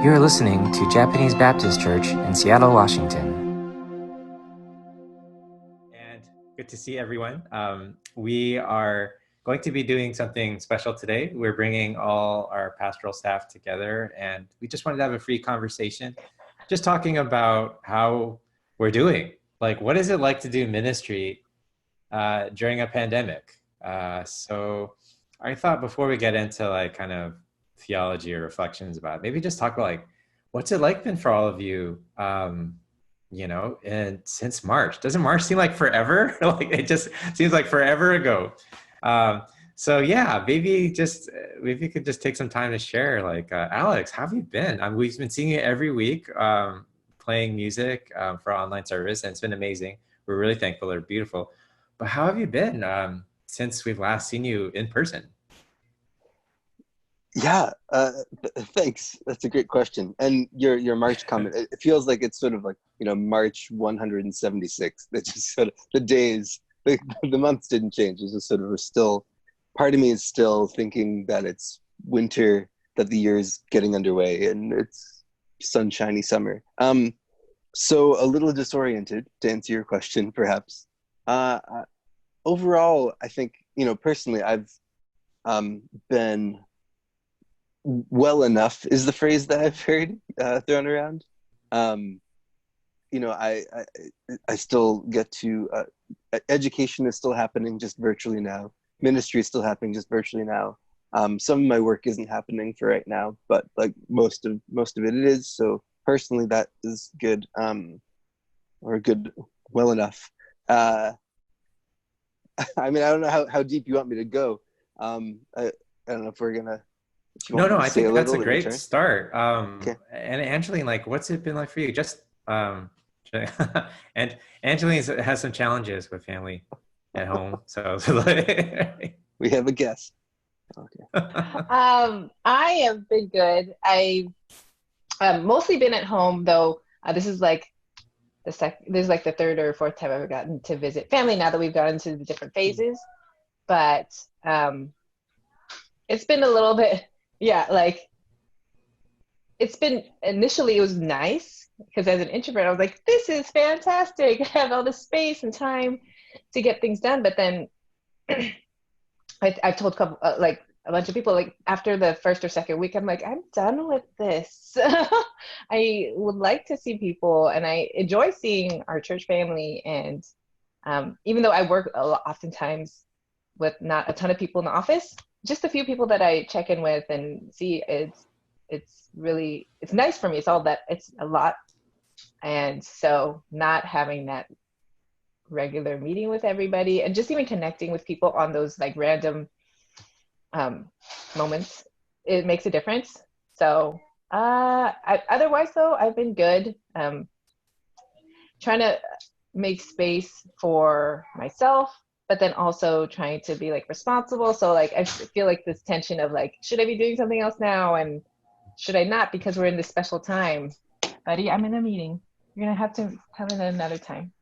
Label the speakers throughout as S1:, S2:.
S1: You're listening to Japanese Baptist Church in Seattle, Washington.
S2: And good to see everyone. We are going to be doing something special today. We're bringing all our pastoral staff together, and we just wanted to have a free conversation, just talking about how we're doing. Like, what is it like to do ministry during a pandemic? So I thought before we get into like kind of theology or reflections about it, maybe just talk about like, what's it like been for all of you? And since March, doesn't March seem like forever? Like it just seems like forever ago. So yeah, maybe you could just take some time to share. Like, Alex, how have you been? We've been seeing you every week, playing music for our online service, and it's been amazing. We're really thankful. They're beautiful. But how have you been since we've last seen you in person?
S3: Yeah, thanks. That's a great question. And your March comment, it feels like it's sort of like, March 176. It's just sort of the days, the months didn't change. It's just sort of part of me is still thinking that it's winter, that the year's getting underway, and it's sunshiny summer. So a little disoriented, to answer your question, perhaps. Overall, I think, personally, I've been well enough is the phrase that I've heard thrown around. I still get to, education is still happening just virtually now. Ministry is still happening just virtually now. Some of my work isn't happening for right now, but like most of it is. So personally, that is good, or good, well enough. I don't know how deep you want me to go. I don't know if we're gonna.
S2: No, I think that's a great start.
S3: Okay.
S2: And Angeline, like, what's it been like for you? Just and Angeline has some challenges with family at home, so
S3: we have a guest. Okay.
S4: I have been good. I've mostly been at home, though. This is like this is like the third or fourth time I've gotten to visit family now that we've gotten to the different phases. But it's been a little bit. Yeah, like it's been initially it was nice because as an introvert I was like, this is fantastic. I have all this space and time to get things done. But then I've told a bunch of people, like after the first or second week, I'm like, I'm done with this. I would like to see people, and I enjoy seeing our church family. And even though I work oftentimes with not a ton of people in the office, just a few people that I check in with and see, it's nice for me. It's a lot. And so not having that regular meeting with everybody and just even connecting with people on those like random moments, it makes a difference. So otherwise though, I've been good. Trying to make space for myself, but then also trying to be like responsible. So like, I feel like this tension of like, should I be doing something else now? And should I not, because we're in this special time? Buddy, I'm in a meeting. You're gonna have to have it another time.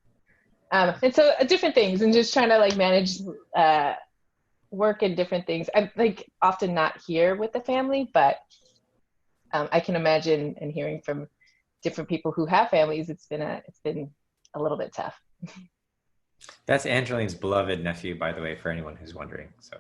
S4: And so different things, and just trying to like manage work and different things. I'm like often not here with the family, but I can imagine and hearing from different people who have families, it's been a little bit tough.
S2: That's Angeline's beloved nephew, by the way, for anyone who's wondering. So,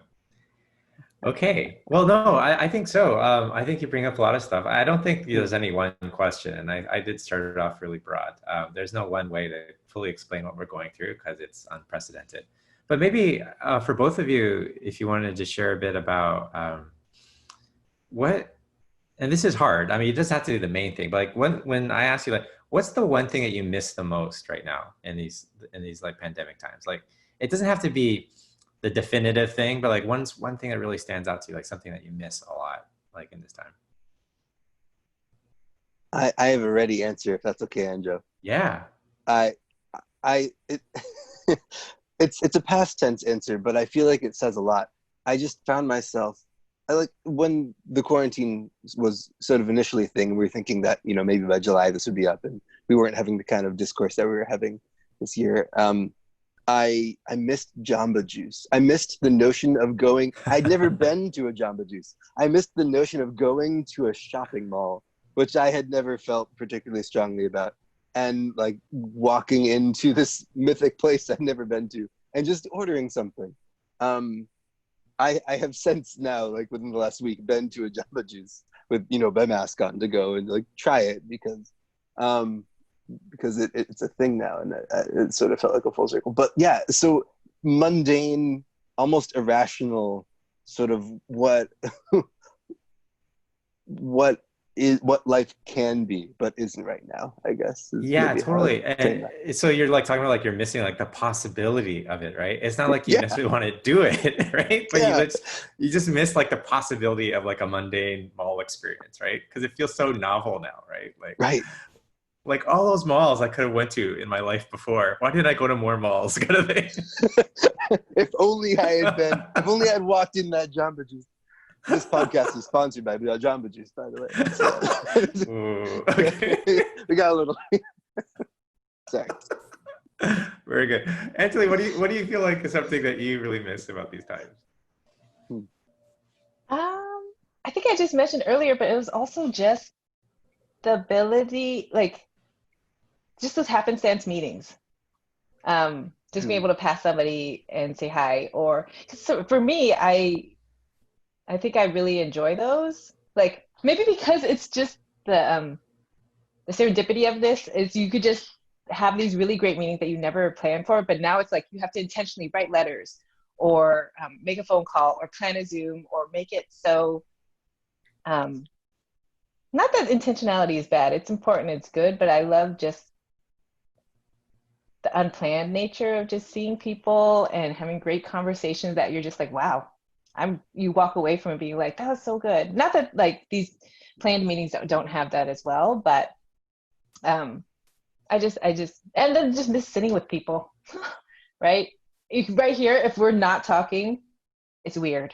S2: okay. Well, no, I think so. I think you bring up a lot of stuff. I don't think there's any one question, and I did start it off really broad. There's no one way to fully explain what we're going through because it's unprecedented. But maybe for both of you, if you wanted to share a bit about what, and this is hard. I mean, you just have to do the main thing. But like when I ask you, like, what's the one thing that you miss the most right now in these like pandemic times? Like, it doesn't have to be the definitive thing, but like one thing that really stands out to you, like something that you miss a lot, like in this time.
S3: I have a ready answer, if that's okay, Andrew.
S2: Yeah.
S3: It's a past tense answer, but I feel like it says a lot. I just found myself, when the quarantine was sort of initially a thing, we were thinking that, maybe by July this would be up and we weren't having the kind of discourse that we were having this year. I missed Jamba Juice. I missed the notion of going. I'd never been to a Jamba Juice. I missed the notion of going to a shopping mall which I had never felt particularly strongly about. And like walking into this mythic place I've never been to and just ordering something. I have since now, like within the last week, been to a Jamba Juice with, my mask on to go and like try it because it's a thing now, and it sort of felt like a full circle. But yeah, so mundane, almost irrational, sort of what life can be but isn't right now, I guess.
S2: Yeah, totally. And so you're like talking about like you're missing like the possibility of it, right? It's not like you necessarily want to do it, right? But you just miss like the possibility of like a mundane mall experience, right? Because it feels so novel now, right? Like all those malls I could have went to in my life before. Why did I go to more malls? Kind of thing.
S3: If only I had walked in that Jamba Juice. This podcast is sponsored by Jamba Juice, by the way. So,
S2: ooh, okay.
S3: We got a little. Sorry.
S2: Very good, Angeline. What do you feel like is something that you really miss about these times?
S4: I think I just mentioned earlier, but it was also just the ability, like, just those happenstance meetings. Just being able to pass somebody and say hi, or so for me, I think I really enjoy those. Like maybe because it's just the serendipity of this is you could just have these really great meetings that you never planned for, but now it's like you have to intentionally write letters or make a phone call or plan a Zoom or make it so. Not that intentionality is bad; it's important, it's good, but I love just the unplanned nature of just seeing people and having great conversations that you're just like, wow. You walk away from it being like, that was so good. Not that like these planned meetings don't have that as well, but I just and then just miss sitting with people, right? Right here, if we're not talking, it's weird.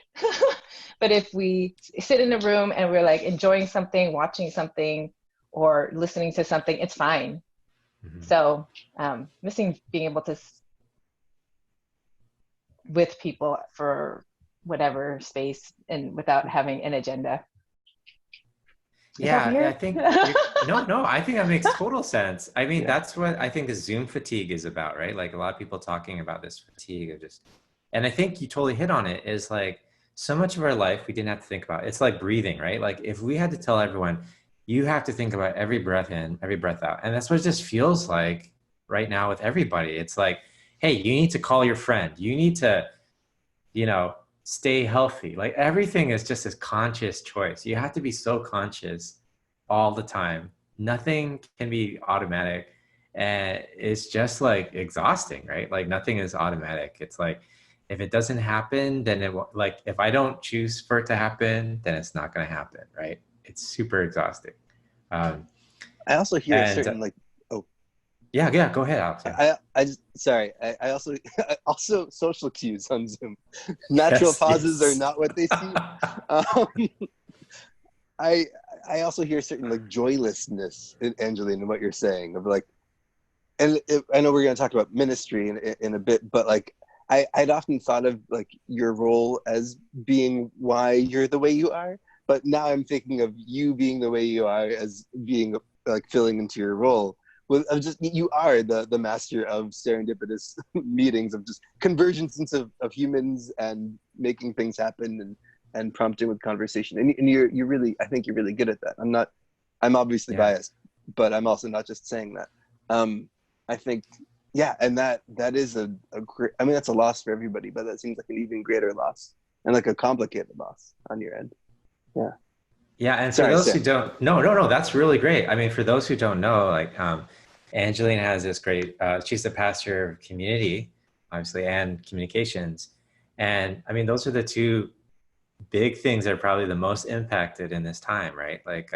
S4: But if we sit in a room and we're like enjoying something, watching something, or listening to something, it's fine. Mm-hmm. So missing being able to with people for whatever space and without having an agenda.
S2: I think no, I think that makes total sense. I mean, that's what I think the Zoom fatigue is about, right? Like a lot of people talking about this fatigue of just, and I think you totally hit on it, is like so much of our life we didn't have to think about. It's like breathing, right? Like if we had to tell everyone, you have to think about every breath in, every breath out. And that's what it just feels like right now with everybody. It's like, hey, you need to call your friend. You need to, stay healthy. Like everything is just this conscious choice. You have to be so conscious all the time. Nothing can be automatic. And it's just like exhausting, right? Like nothing is automatic. It's like, if it doesn't happen, then if I don't choose for it to happen, then it's not going to happen, right? It's super exhausting.
S3: I also hear a certain
S2: Yeah, go ahead, Alex.
S3: I also social cues on Zoom. Natural pauses are not what they seem. I also hear certain like joylessness in Angeline and what you're saying of like, and I know we're going to talk about ministry in a bit, but like I'd often thought of like your role as being why you're the way you are, but now I'm thinking of you being the way you are as being like filling into your role. Well, you are the master of serendipitous meetings, of just convergence of humans and making things happen and prompting with conversation. And you're really, I think you're really good at that. I'm obviously biased, but I'm also not just saying that. I think, and that is a great, I mean, that's a loss for everybody, but that seems like an even greater loss and like a complicated loss on your end. Yeah.
S2: Yeah, and for those who don't, no, that's really great. I mean, for those who don't know, like Angeline has this great, she's the pastor of community, obviously, and communications. And I mean, those are the two big things that are probably the most impacted in this time, right? Like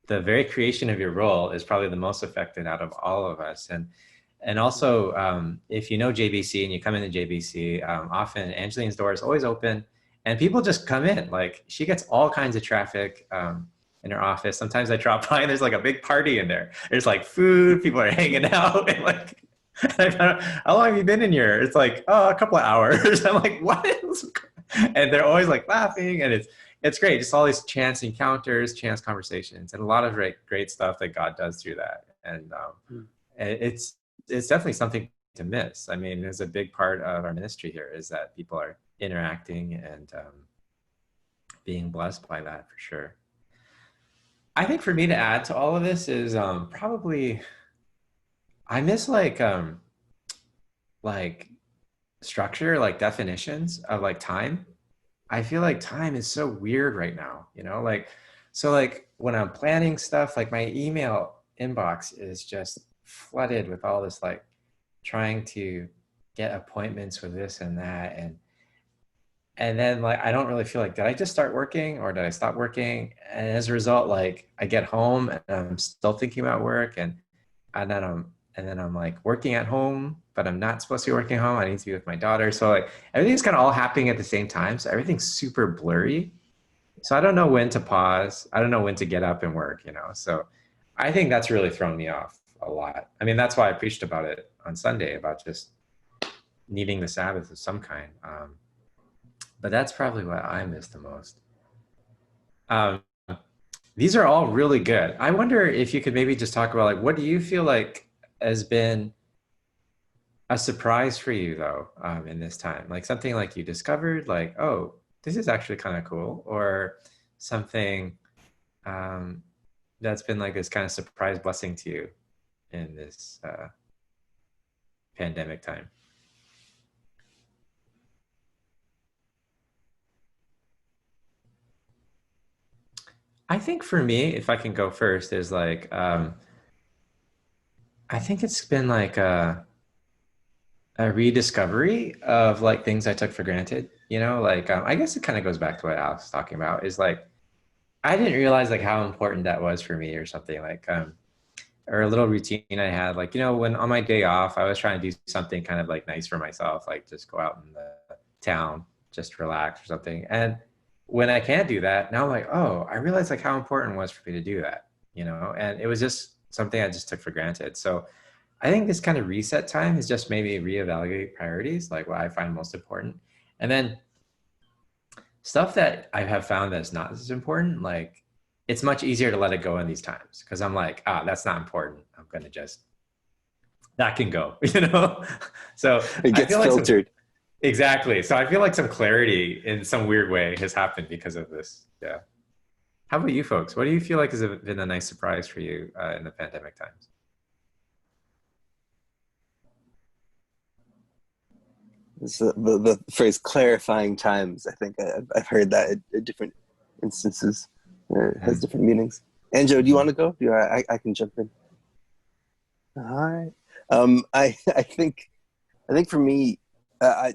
S2: the very creation of your role is probably the most affected out of all of us. And also, if you know JBC and you come into JBC, often Angeline's door is always open. And people just come in, like she gets all kinds of traffic in her office. Sometimes I drop by and there's like a big party in there. There's like food, people are hanging out. And like, how long have you been in here? It's like, a couple of hours. I'm like, what? And they're always like laughing, and it's great. Just all these chance encounters, chance conversations, and a lot of great stuff that God does through that. And it's definitely something to miss. I mean, it's a big part of our ministry here is that people are interacting and being blessed by that for sure. I think for me to add to all of this is probably I miss like structure, like definitions of like time. I feel like time is so weird right now, you know, like, so like when I'm planning stuff, like my email inbox is just flooded with all this, like trying to get appointments with this and that. And then like, I don't really feel like, did I just start working or did I stop working? And as a result, like I get home and I'm still thinking about work and then I'm like working at home, but I'm not supposed to be working at home. I need to be with my daughter. So like everything's kind of all happening at the same time. So everything's super blurry. So I don't know when to pause. I don't know when to get up and work, you know? So I think that's really thrown me off a lot. I mean, that's why I preached about it on Sunday, about just needing the Sabbath of some kind. But that's probably what I miss the most. These are all really good. I wonder if you could maybe just talk about like, what do you feel like has been a surprise for you though, in this time? Like something like you discovered like, oh, this is actually kind of cool, or something that's been like this kind of surprise blessing to you in this pandemic time. I think for me, if I can go first, is like, I think it's been like a rediscovery of like things I took for granted, you know, like, I guess it kind of goes back to what Alex was talking about is like, I didn't realize like how important that was for me or something like, or a little routine I had, like, you know, when on my day off, I was trying to do something kind of like nice for myself, like just go out in the town, just relax or something. And when I can't do that, now I'm like, oh, I realized like how important it was for me to do that, you know? And it was just something I just took for granted. So I think this kind of reset time is just maybe reevaluate priorities, like what I find most important. And then stuff that I have found that's not as important, like it's much easier to let it go in these times because I'm like, that's not important. I'm going to just, that can go, you know? So
S3: It gets filtered.
S2: Exactly. So I feel like some clarity in some weird way has happened because of this. Yeah. How about you folks? What do you feel like has been a nice surprise for you in the pandemic times?
S3: The phrase clarifying times, I think I've heard that at different instances. It has different meanings. Anjo, do you want to go? I can jump in. All right. I think for me, I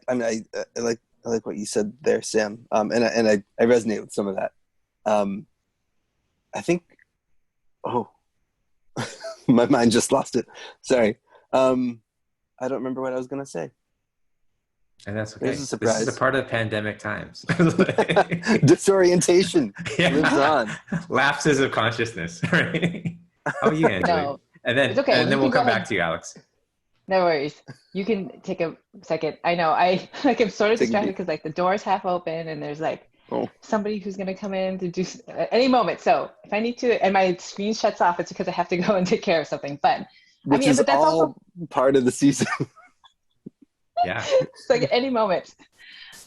S3: like what you said there, Sam. And I resonate with some of that. I think, my mind just lost it. Sorry. I don't remember what I was going to say.
S2: And that's okay.
S3: This is a surprise.
S2: This is a part of pandemic times.
S3: Disorientation lives on.
S2: Lapses of consciousness, right? How about you, Angeline? No, and then,
S4: it's okay.
S2: And then we'll come back to you, Alex.
S4: No worries. You can take a second. I know I'm sort of distracted because like the door's half open and there's like somebody who's going to come in to do at any moment. So if I need to, and my screen shuts off, it's because I have to go and take care of something. But
S3: but that's all also part of the season.
S2: Yeah.
S4: It's like at any moment.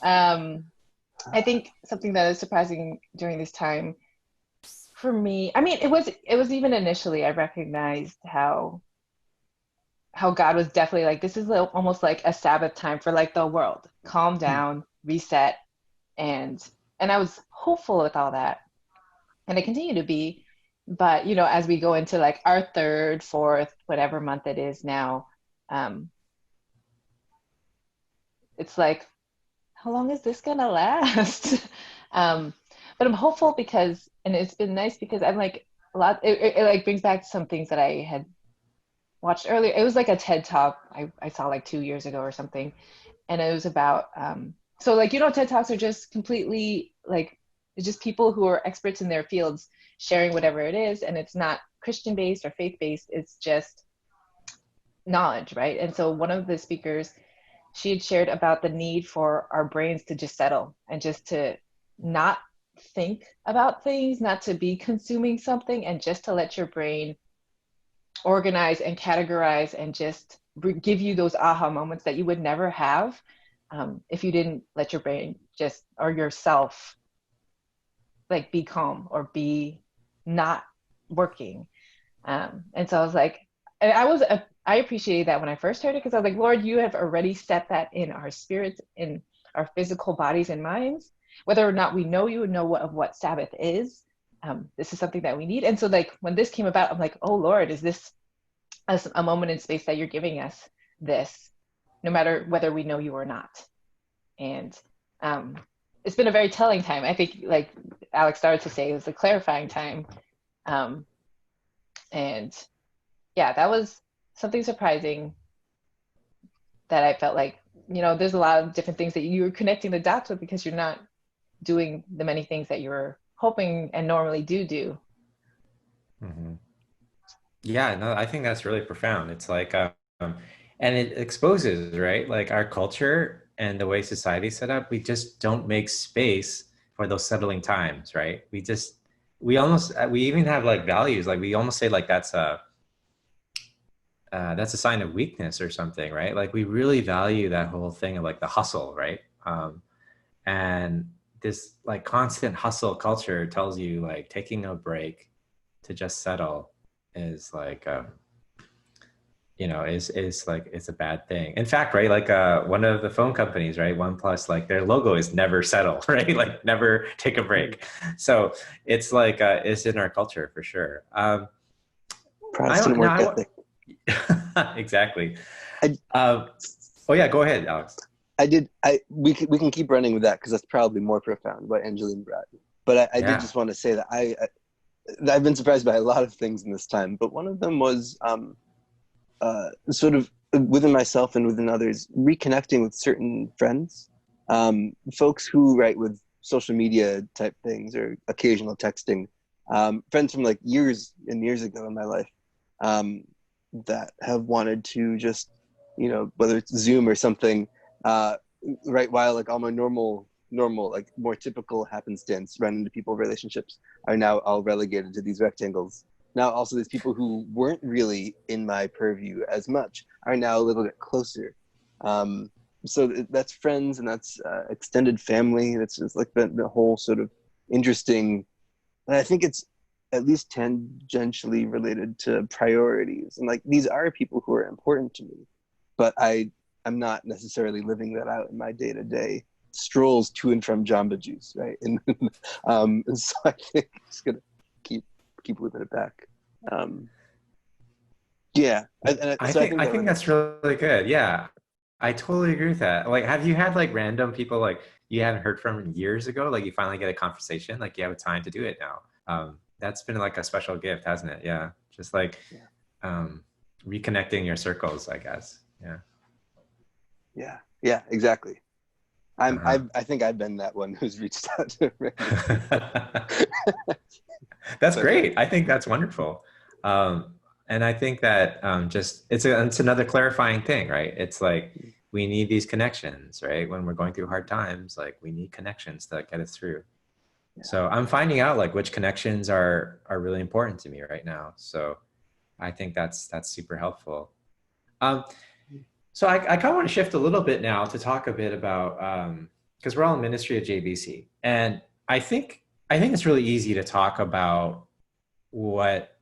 S4: I think something that is surprising during this time for me, I mean, it was even initially, I recognized how God was definitely like, this is almost like a Sabbath time for like the world. Calm down, reset. And I was hopeful with all that. And I continue to be. But, you know, as we go into like our third, fourth, whatever month it is now, it's like, how long is this gonna last? But I'm hopeful because, and it's been nice because I'm like it like brings back some things that I had watched earlier. It was like a TED talk I saw like 2 years ago or something. And it was about, so like, you know, TED Talks are just completely like, it's just people who are experts in their fields sharing whatever it is. And it's not Christian based or faith based. It's just knowledge, right? And so one of the speakers, she had shared about the need for our brains to just settle and just to not think about things, not to be consuming something, and just to let your brain organize and categorize and just give you those aha moments that you would never have if you didn't let your brain just, or yourself, like be calm or be not working. And so I was like, and I appreciated that when I first heard it, because I was like, Lord, you have already set that in our spirits, in our physical bodies and minds, whether or not we know you and know what Sabbath is. This is something that we need. And so like when this came about, I'm like, oh Lord, is this a moment in space that you're giving us this, no matter whether we know you or not? And it's been a very telling time. I think, like Alex started to say, it was a clarifying time. And yeah, that was something surprising that I felt like, you know, there's a lot of different things that you're connecting the dots with because you're not doing the many things that you're hoping and normally do.
S2: Mm-hmm. Yeah, no, I think that's really profound. It's like, and it exposes, right? Like our culture and the way society's set up, we just don't make space for those settling times, right? We even have like values, like we almost say like that's a sign of weakness or something, right? Like we really value that whole thing of like the hustle, right? And this like constant hustle culture tells you like taking a break to just settle is like, you know, is like, it's a bad thing. In fact, right, like one of the phone companies, right, OnePlus, like their logo is never settle, right? Like never take a break. So it's like, it's in our culture for sure.
S3: Protestant work ethic.
S2: Exactly. Oh yeah, go ahead, Alex.
S3: We can keep running with that because that's probably more profound what Angeline brought. But I did just want to say that I've been surprised by a lot of things in this time, but one of them was sort of within myself and within others, reconnecting with certain friends, folks who write with social media type things or occasional texting, friends from like years and years ago in my life, that have wanted to just, you know, whether it's Zoom or something, right while like all my normal, like more typical happenstance run into people relationships are now all relegated to these rectangles. Now also these people who weren't really in my purview as much are now a little bit closer. So that's friends and that's extended family. That's just like the whole sort of interesting, and I think it's at least tangentially related to priorities. And like these are people who are important to me, but I'm not necessarily living that out in my day-to-day strolls to and from Jamba Juice, right? And so I think I'm just gonna keep whipping it back. Yeah,
S2: I think that's really good. Yeah, I totally agree with that. Like, have you had like random people like you haven't heard from years ago? Like you finally get a conversation, like you have a time to do it now. That's been like a special gift, hasn't it? Yeah, just like reconnecting your circles, I guess.
S3: Yeah, exactly. I think I've been that one who's reached out to
S2: That's great. I think that's wonderful. And I think that just it's another clarifying thing, right? It's like we need these connections, right? When we're going through hard times, like we need connections to get us through. Yeah. So I'm finding out like which connections are really important to me right now. So I think that's super helpful. So I kind of want to shift a little bit now to talk a bit about, because we're all in ministry at JBC. And I think it's really easy to talk about what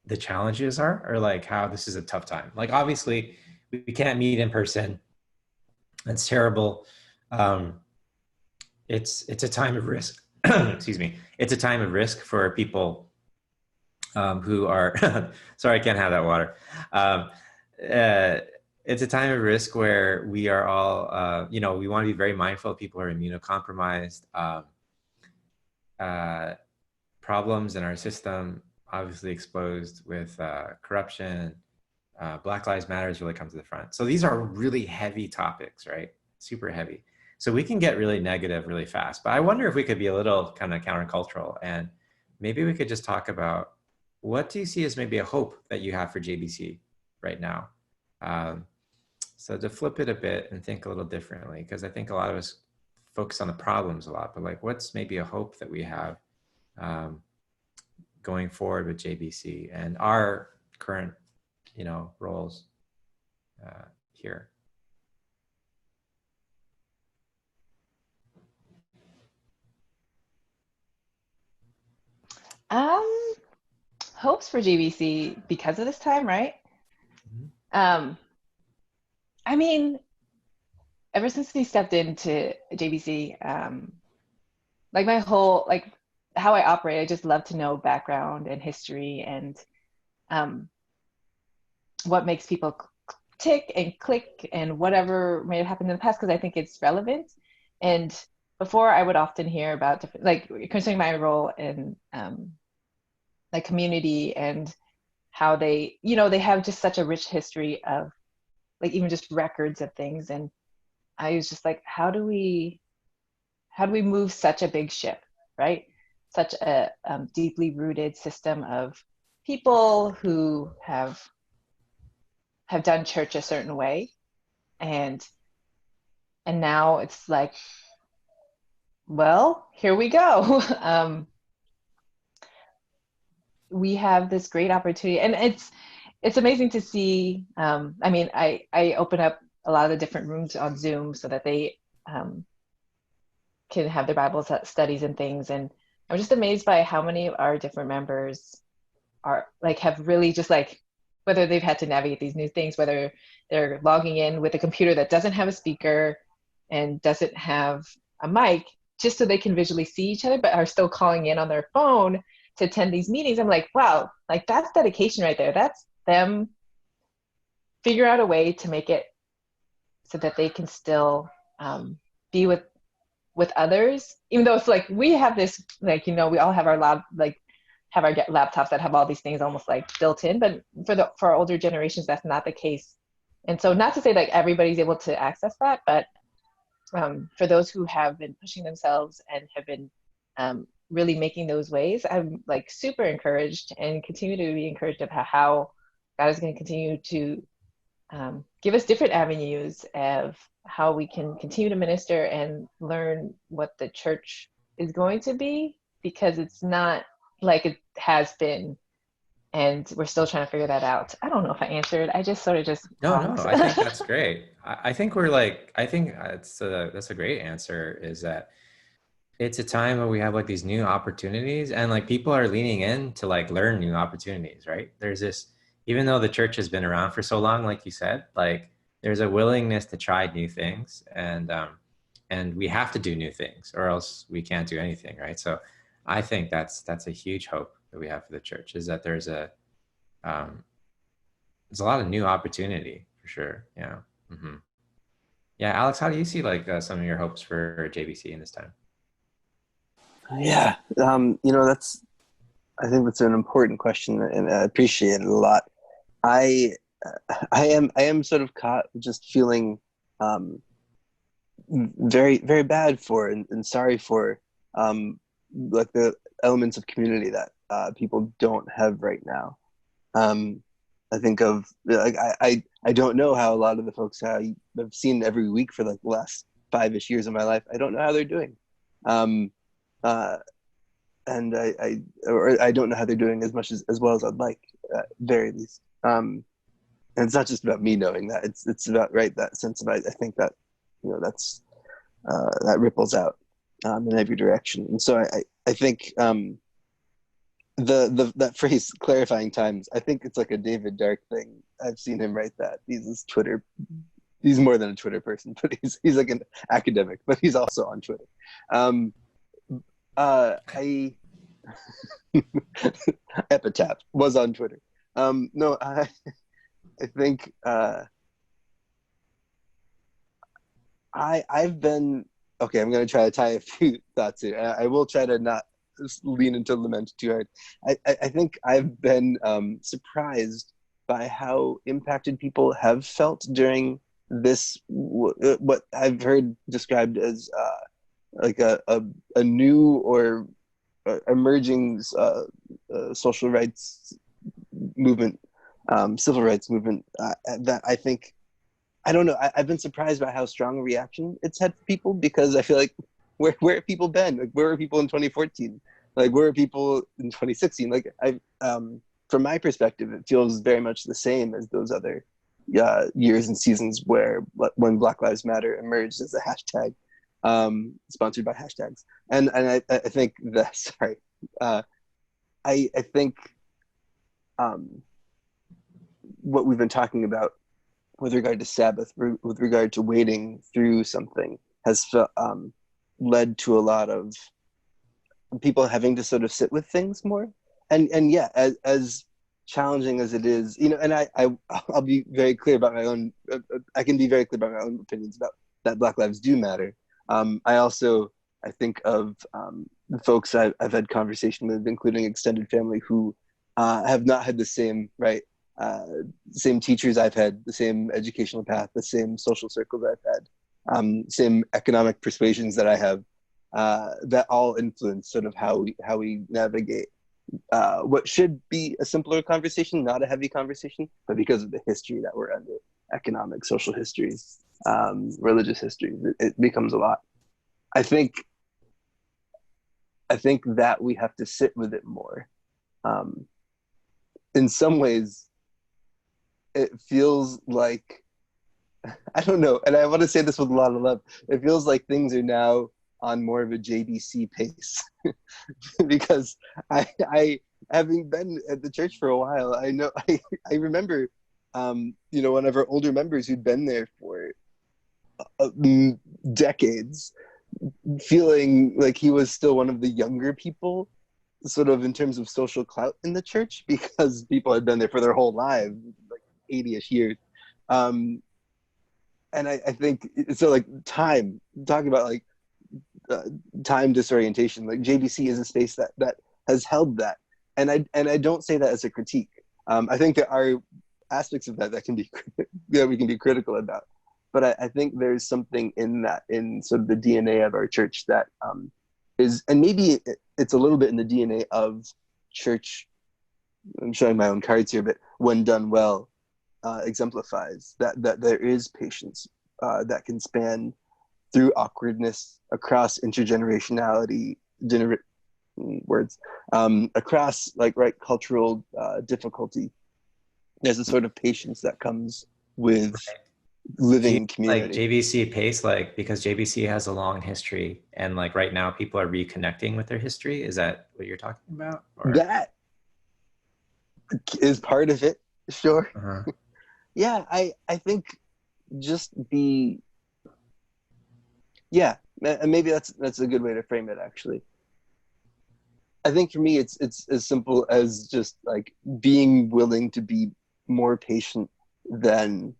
S2: the challenges are, or like how this is a tough time. Like obviously we can't meet in person. That's terrible. It's a time of risk. Excuse me. It's a time of risk for people who are, sorry, I can't have that water. It's a time of risk where we are all, you know, we want to be very mindful of people who are immunocompromised, problems in our system, obviously exposed with corruption. Black Lives Matter has really come to the front. So these are really heavy topics, right? Super heavy. So we can get really negative really fast. But I wonder if we could be a little kind of countercultural, and maybe we could just talk about what do you see as maybe a hope that you have for JBC right now? So to flip it a bit and think a little differently, because I think a lot of us focus on the problems a lot, but like what's maybe a hope that we have going forward with JBC and our current, roles here.
S4: Hopes for JBC because of this time, right? I mean, ever since we stepped into JBC, like my whole, like how I operate, I just love to know background and history and what makes people tick and click and whatever may have happened in the past, because I think it's relevant. And before, I would often hear about different, like concerning my role in like community and how they, they have just such a rich history of like even just records of things. And I was just like, how do we move such a big ship, right? Such a deeply rooted system of people who have done church a certain way, and now it's like, well, here we go. We have this great opportunity, and it's amazing to see. I mean, I open up a lot of the different rooms on Zoom so that they can have their Bible studies and things, and I'm just amazed by how many of our different members are like have really just like, whether they've had to navigate these new things, whether they're logging in with a computer that doesn't have a speaker and doesn't have a mic, just so they can visually see each other, but are still calling in on their phone to attend these meetings. I'm like, wow, like that's dedication right there. That's them figure out a way to make it so that they can still be with others, even though it's like we have this, like, we all have our have our laptops that have all these things almost like built in, but for our older generations, that's not the case. And so not to say like everybody's able to access that, but for those who have been pushing themselves and have been really making those ways, I'm like super encouraged and continue to be encouraged about how God is going to continue to give us different avenues of how we can continue to minister and learn what the church is going to be, because it's not like it has been, and we're still trying to figure that out. I don't know if I answered. I just sort of just
S2: No, I think that's great. I think that's a great answer, is that it's a time where we have like these new opportunities, and like people are leaning in to like learn new opportunities, right? There's this, even though the church has been around for so long, like you said, like there's a willingness to try new things, and we have to do new things or else we can't do anything, right? So I think that's a huge hope that we have for the church, is that there's a lot of new opportunity for sure. Yeah. Mm-hmm. Yeah. Alex, how do you see like some of your hopes for JBC in this time?
S3: Yeah. I think that's an important question, and I appreciate it a lot. I am sort of caught just feeling very, very bad for and sorry for like the elements of community that people don't have right now. I think of like I don't know how a lot of the folks I've seen every week for like the last 5-ish years of my life, I don't know how they're doing. And I don't know how they're doing as well as I'd like, at very least. And it's not just about me knowing that; it's about that sense of I think that that's that ripples out in every direction. And so I think that phrase "clarifying times," I think it's like a David Dark thing. I've seen him write that. He's Twitter. He's more than a Twitter person, but he's like an academic, but he's also on Twitter. Epitaph was on Twitter. No, I think I've been okay. I'm going to try to tie a few thoughts here. I will try to not lean into lament too hard. I think I've been surprised by how impacted people have felt during this, what I've heard described as like a new or emerging social rights movement, civil rights movement, that I think I don't know. I've been surprised by how strong a reaction it's had for people, because I feel like where have people been? Like, where were people in 2014? Like, where are people in 2016? Like, from my perspective, it feels very much the same as those other years and seasons when Black Lives Matter emerged as a hashtag, sponsored by hashtags. And I think that, sorry, I think what we've been talking about with regard to Sabbath, with regard to wading through something, has led to a lot of people having to sort of sit with things more. And yeah, as challenging as it is, you know, and I'll be very clear about my own, I can be very clear about my own opinions about that Black Lives do matter. I think of the folks I've had conversation with, including extended family, who have not had the same, same teachers I've had, the same educational path, the same social circles I've had, same economic persuasions that I have, that all influence sort of how we navigate what should be a simpler conversation, not a heavy conversation, but because of the history that we're under, economic, social histories, religious histories, it becomes a lot. I think that we have to sit with it more. In some ways, it feels like, I don't know, and I want to say this with a lot of love, it feels like things are now on more of a JBC pace because I having been at the church for a while, I know I remember you know, one of our older members who'd been there for decades, feeling like he was still one of the younger people, sort of in terms of social clout in the church, because people had been there for their whole lives, like 80-ish years. And I think so, like, talking about like time disorientation, like JBC is a space that has held that, and I don't say that as a critique. I think there are aspects of that can be we can be critical about, but I think there's something in that, in sort of the DNA of our church, that is, and maybe it's a little bit in the DNA of church. I'm showing my own cards here, but when done well, exemplifies that there is patience that can span through awkwardness, across intergenerationality, across cultural difficulty. There's a sort of patience that comes with living in community.
S2: Like JBC pace, like, because JBC has a long history, and like right now people are reconnecting with their history. Is that what you're talking about? Or?
S3: That is part of it, sure.
S2: Uh-huh.
S3: Yeah, I think just and maybe that's a good way to frame it, actually. I think for me it's as simple as just like being willing to be more patient than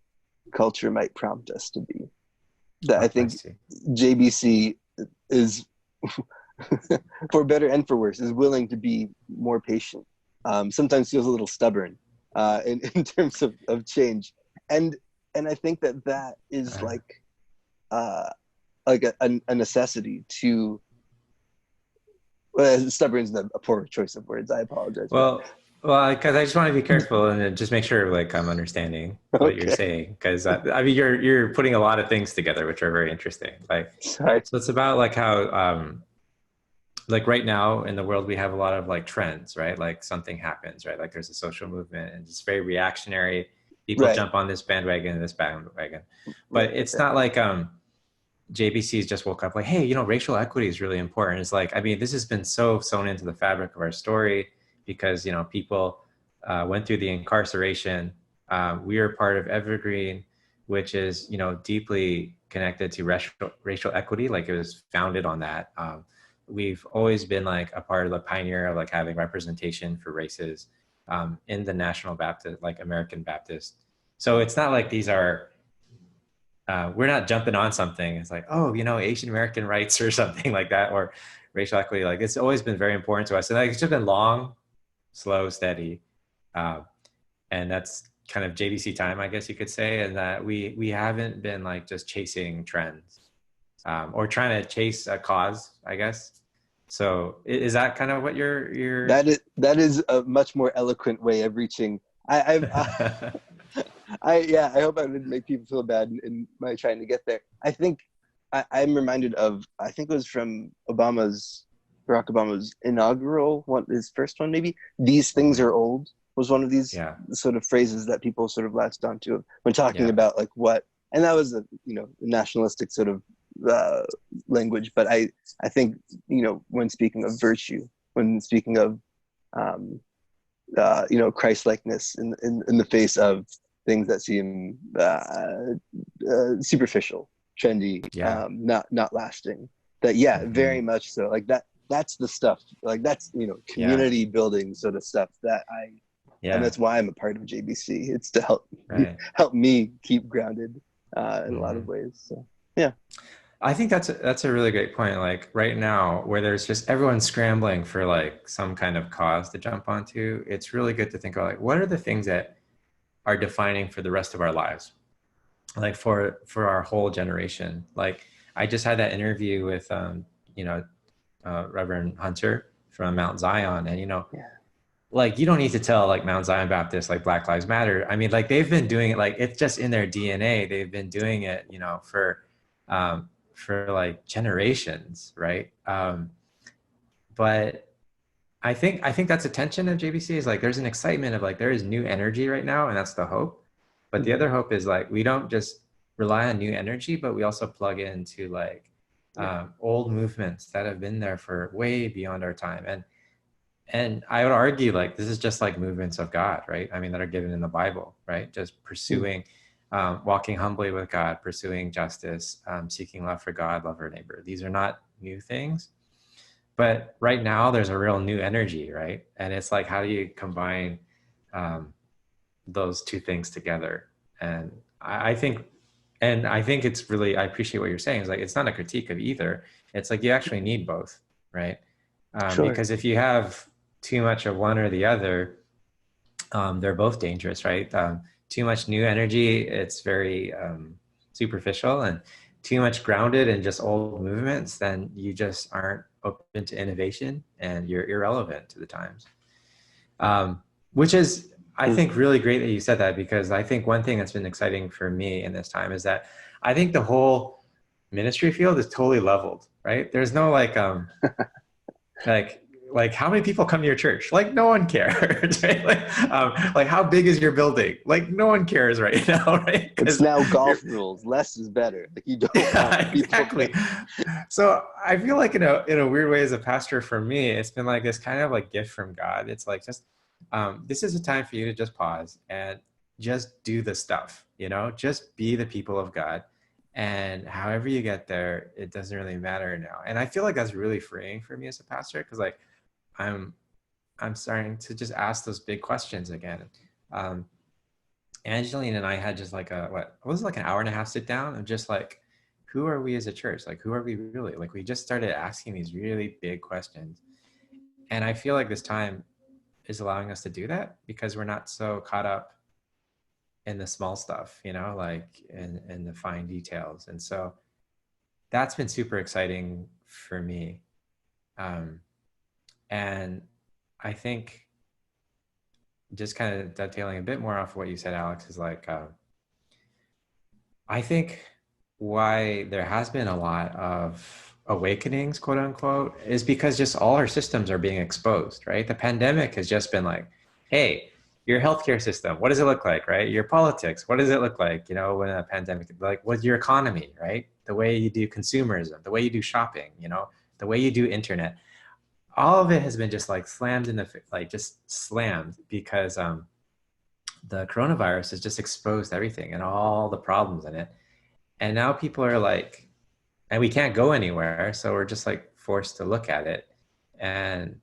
S3: culture might prompt us to be. That I think JBC is, for better and for worse, is willing to be more patient. Sometimes feels a little stubborn in terms of change, and I think that is like a necessity to. Stubborn is a poor choice of words. I apologize.
S2: Well, because I just want to be careful and just make sure like I'm understanding what you're saying. Because I mean, you're putting a lot of things together, which are very interesting. Like,
S3: sorry.
S2: So it's about like how, like right now in the world, we have a lot of like trends, right? Like something happens, right? Like there's a social movement and it's very reactionary. People jump on this bandwagon and this bandwagon, but it's not like, JBC's just woke up like, hey, you know, racial equity is really important. It's like, I mean, this has been so sewn into the fabric of our story because, you know, people went through the incarceration. We are part of Evergreen, which is, you know, deeply connected to racial equity. Like it was founded on that. We've always been like a part of the pioneer of like having representation for races in the National Baptist, like American Baptist. So it's not like these are, we're not jumping on something. It's like, oh, you know, Asian American rights or something like that, or racial equity. Like it's always been very important to us. And like, it's just been long, slow, steady. And that's kind of JBC time, I guess you could say. And that we haven't been like just chasing trends or trying to chase a cause, I guess. So is that kind of what you're...
S3: That is a much more eloquent way of reaching. I hope I didn't make people feel bad in my trying to get there. I think I'm reminded of, I think it was from Barack Obama's inaugural one, his first one maybe. These things are old was one of these
S2: Yeah.
S3: sort of phrases that people sort of latched onto when talking
S2: Yeah.
S3: about like what, and that was a nationalistic sort of language. But I think when speaking of virtue, when speaking of Christ-likeness in the face of things that seem superficial, trendy,
S2: Yeah.
S3: not lasting. That very much so. Like that's the stuff. Like that's community building sort of stuff that and that's why I'm a part of JBC. It's to help me keep grounded in a lot of ways. So yeah.
S2: I think that's a really great point. Like right now, where there's just everyone scrambling for like some kind of cause to jump onto, it's really good to think about like what are the things that are defining for the rest of our lives, like for our whole generation. Like I just had that interview with Reverend Hunter from Mount Zion, and like you don't need to tell like Mount Zion Baptist like Black Lives Matter. I mean, like they've been doing it, like it's just in their DNA. They've been doing it, for like generations, right? But I think that's a tension of JBC is like there's an excitement of like there is new energy right now, and that's the hope. But the other hope is like we don't just rely on new energy, but we also plug into like old movements that have been there for way beyond our time. And I would argue like this is just like movements of God, right? I mean, that are given in the Bible, right? Just pursuing, walking humbly with God, pursuing justice, seeking love for God, love our neighbor. These are not new things, but right now there's a real new energy, right? And it's like, how do you combine those two things together? And I think it's really, I appreciate what you're saying. It's like, it's not a critique of either. It's like, you actually need both, right?
S3: Sure.
S2: Because if you have too much of one or the other, they're both dangerous, right? Too much new energy, it's very superficial, and too much grounded in just old movements, then you just aren't open to innovation and you're irrelevant to the times. Which is, I think, really great that you said that, because I think one thing that's been exciting for me in this time is that I think the whole ministry field is totally leveled, right? There's no like like how many people come to your church? Like no one cares, right? Like how big is your building? Like no one cares right now, right?
S3: It's now golf rules. Less is better. Like you don't want people
S2: exactly. So I feel like in a weird way as a pastor, for me, it's been like this kind of like gift from God. It's like just this is a time for you to just pause and just do the stuff, just be the people of God. And however you get there, it doesn't really matter now. And I feel like that's really freeing for me as a pastor, because like I'm starting to just ask those big questions again. Angeline and I had just like what was it, like an hour and a half sit down of just like, who are we as a church? Like, who are we really? Like, we just started asking these really big questions. And I feel like this time is allowing us to do that because we're not so caught up in the small stuff, like in the fine details. And so that's been super exciting for me. And I think just kind of dovetailing a bit more off of what you said, Alex, is like, I think why there has been a lot of awakenings, quote unquote, is because just all our systems are being exposed, right? The pandemic has just been like, hey, your healthcare system, what does it look like, right? Your politics, what does it look like, when a pandemic, like what's your economy, right? The way you do consumerism, the way you do shopping, the way you do internet, all of it has been just like slammed just slammed because the coronavirus has just exposed everything and all the problems in it. And now people are like, and we can't go anywhere. So we're just like forced to look at it. And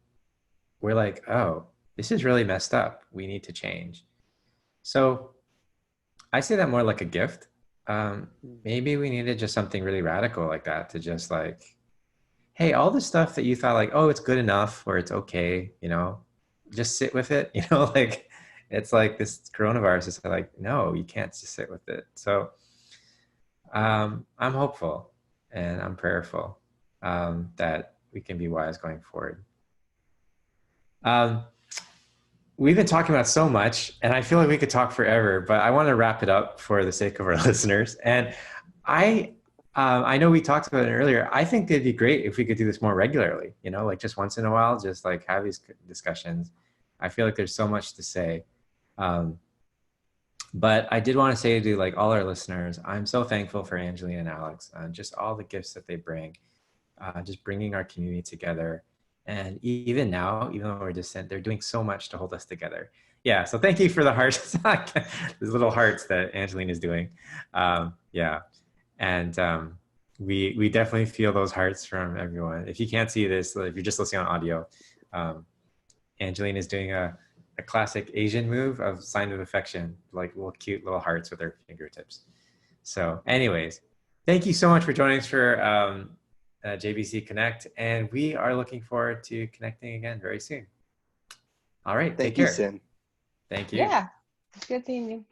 S2: we're like, oh, this is really messed up. We need to change. So I say that more like a gift. Maybe we needed just something really radical like that to just like, hey, all the stuff that you thought like, oh, it's good enough or it's okay, just sit with it, like it's like this coronavirus is like, no, you can't just sit with it. So I'm hopeful and I'm prayerful that we can be wise going forward. we've been talking about so much, and I feel like we could talk forever, but I want to wrap it up for the sake of our listeners. And I know we talked about it earlier. I think it'd be great if we could do this more regularly, you know, like just once in a while, just like have these discussions. I feel like there's so much to say. But I did want to say to like all our listeners, I'm so thankful for Angeline and Alex, just all the gifts that they bring, just bringing our community together. And even now, even though we're distant, they're doing so much to hold us together. Yeah, so thank you for the hearts, these little hearts that Angeline is doing. Yeah, and we definitely feel those hearts from everyone. If you can't see this, if you're just listening on audio, Angeline is doing a classic Asian move of sign of affection, like little cute little hearts with her fingertips. So anyways, thank you so much for joining us for JBC Connect, and we are looking forward to connecting again very soon. All right, take care.
S3: Thank you, Sin.
S2: Thank you.
S4: Yeah, it's good seeing you.